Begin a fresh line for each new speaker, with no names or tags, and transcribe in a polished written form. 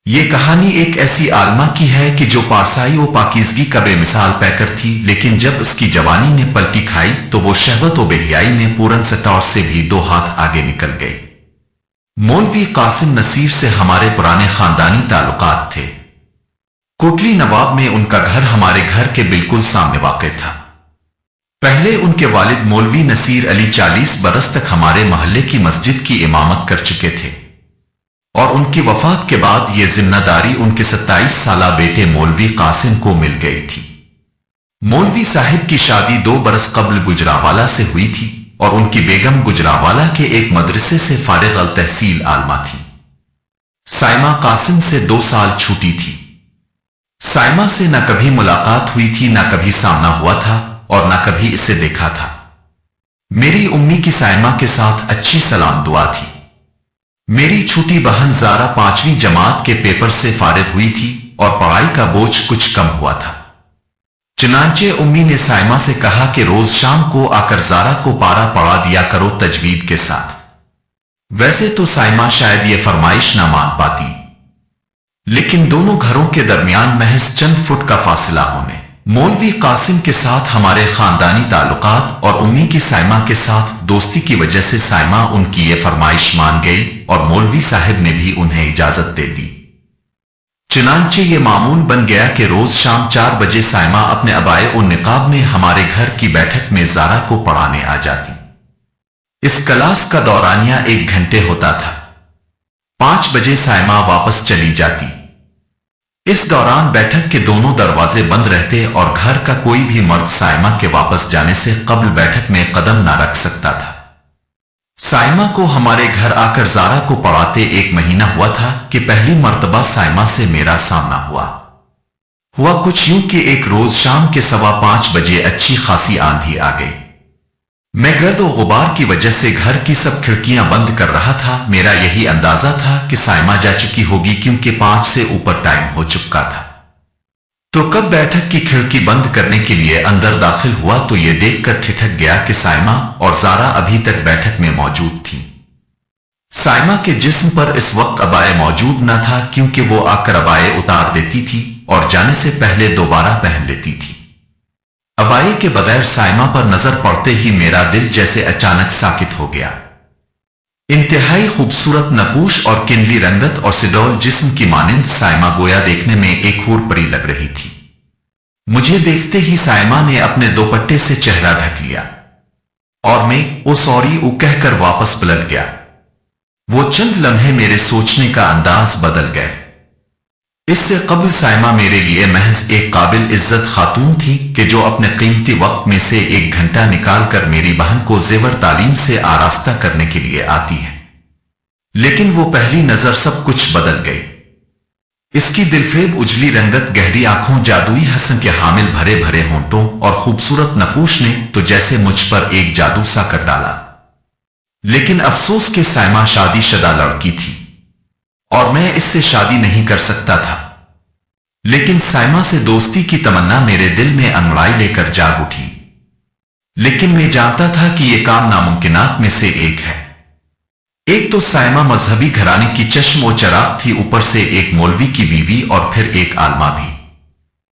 یہ کہانی ایک ایسی عالمہ کی ہے کہ جو پارسائی و پاکیزگی کا بے مثال پیکر تھی، لیکن جب اس کی جوانی نے پلٹی کھائی تو وہ شہوت و بے حیائی میں پورن سٹور سے بھی 2 ہاتھ آگے نکل گئی۔ مولوی قاسم نصیر سے ہمارے پرانے خاندانی تعلقات تھے۔ کوٹلی نواب میں ان کا گھر ہمارے گھر کے بالکل سامنے واقع تھا۔ پہلے ان کے والد مولوی نصیر علی 40 برس تک ہمارے محلے کی مسجد کی امامت کر چکے تھے، اور ان کی وفات کے بعد یہ ذمہ داری ان کے 27 سالہ بیٹے مولوی قاسم کو مل گئی تھی۔ مولوی صاحب کی شادی 2 برس قبل گجرانوالہ سے ہوئی تھی، اور ان کی بیگم گجرانوالہ کے ایک مدرسے سے فارغ التحصیل عالمہ تھی۔ سائمہ قاسم سے 2 سال چھوٹی تھی۔ سائمہ سے نہ کبھی ملاقات ہوئی تھی، نہ کبھی سامنا ہوا تھا، اور نہ کبھی اسے دیکھا تھا۔ میری امی کی سائمہ کے ساتھ اچھی سلام دعا تھی۔ میری چھوٹی بہن زارا 5ویں جماعت کے پیپر سے فارغ ہوئی تھی، اور پڑھائی کا بوجھ کچھ کم ہوا تھا۔ چنانچہ امی نے سائمہ سے کہا کہ روز شام کو آ کر زارا کو پارا پڑھا دیا کرو تجوید کے ساتھ۔ ویسے تو سائمہ شاید یہ فرمائش نہ مان پاتی، لیکن دونوں گھروں کے درمیان محض چند فٹ کا فاصلہ ہونے، مولوی قاسم کے ساتھ ہمارے خاندانی تعلقات اور امی کی سائمہ کے ساتھ دوستی کی وجہ سے سائمہ ان کی یہ فرمائش مان گئی، اور مولوی صاحب نے بھی انہیں اجازت دے دی۔ چنانچہ یہ معمول بن گیا کہ روز شام 4 بجے سائمہ اپنے عبائے اور نقاب میں ہمارے گھر کی بیٹھک میں زارا کو پڑھانے آ جاتی۔ اس کلاس کا دورانیہ 1 گھنٹے ہوتا تھا۔ 5 بجے سائمہ واپس چلی جاتی۔ اس دوران بیٹھک کے دونوں دروازے بند رہتے، اور گھر کا کوئی بھی مرد سائمہ کے واپس جانے سے قبل بیٹھک میں قدم نہ رکھ سکتا تھا۔ سائمہ کو ہمارے گھر آ کر زارا کو پڑھاتے 1 مہینہ ہوا تھا کہ پہلی مرتبہ سائمہ سے میرا سامنا ہوا کچھ یوں کہ ایک روز شام کے 5:15 بجے اچھی خاصی آندھی آ گئی۔ میں گرد و غبار کی وجہ سے گھر کی سب کھڑکیاں بند کر رہا تھا۔ میرا یہی اندازہ تھا کہ سائمہ جا چکی ہوگی، کیونکہ 5 سے اوپر ٹائم ہو چکا تھا۔ تو کب بیٹھک کی کھڑکی بند کرنے کے لیے اندر داخل ہوا تو یہ دیکھ کر ٹھٹک گیا کہ سائمہ اور زارا ابھی تک بیٹھک میں موجود تھیں۔ سائمہ کے جسم پر اس وقت عبائے موجود نہ تھا، کیونکہ وہ آ کر عبائے اتار دیتی تھی اور جانے سے پہلے دوبارہ پہن لیتی تھی۔ عبائے کے بغیر سائمہ پر نظر پڑتے ہی میرا دل جیسے اچانک ساکت ہو گیا۔ انتہائی خوبصورت نقوش اور کنلی رنگت اور سڈول جسم کی مانند سائمہ گویا دیکھنے میں ایک حور پری لگ رہی تھی۔ مجھے دیکھتے ہی سائمہ نے اپنے دوپٹے سے چہرہ ڈھک لیا، اور میں او سوری او کہہ کر واپس پلٹ گیا۔ وہ چند لمحے میرے سوچنے کا انداز بدل گئے۔ اس سے قبل سائمہ میرے لیے محض ایک قابل عزت خاتون تھی کہ جو اپنے قیمتی وقت میں سے 1 گھنٹہ نکال کر میری بہن کو زیور تعلیم سے آراستہ کرنے کے لیے آتی ہے۔ لیکن وہ پہلی نظر سب کچھ بدل گئی۔ اس کی دلفریب اجلی رنگت، گہری آنکھوں، جادوئی حسن کے حامل بھرے بھرے ہونٹوں اور خوبصورت نقوش نے تو جیسے مجھ پر ایک جادو سا کر ڈالا۔ لیکن افسوس کہ سائمہ شادی شدہ لڑکی تھی، اور میں اس سے شادی نہیں کر سکتا تھا۔ لیکن سائمہ سے دوستی کی تمنا میرے دل میں انگڑائی لے کر جاگ اٹھی۔ لیکن میں جانتا تھا کہ یہ کام ناممکنات میں سے ایک ہے۔ ایک تو سائمہ مذہبی گھرانے کی چشم و چراغ تھی، اوپر سے ایک مولوی کی بیوی، اور پھر ایک عالمہ بھی۔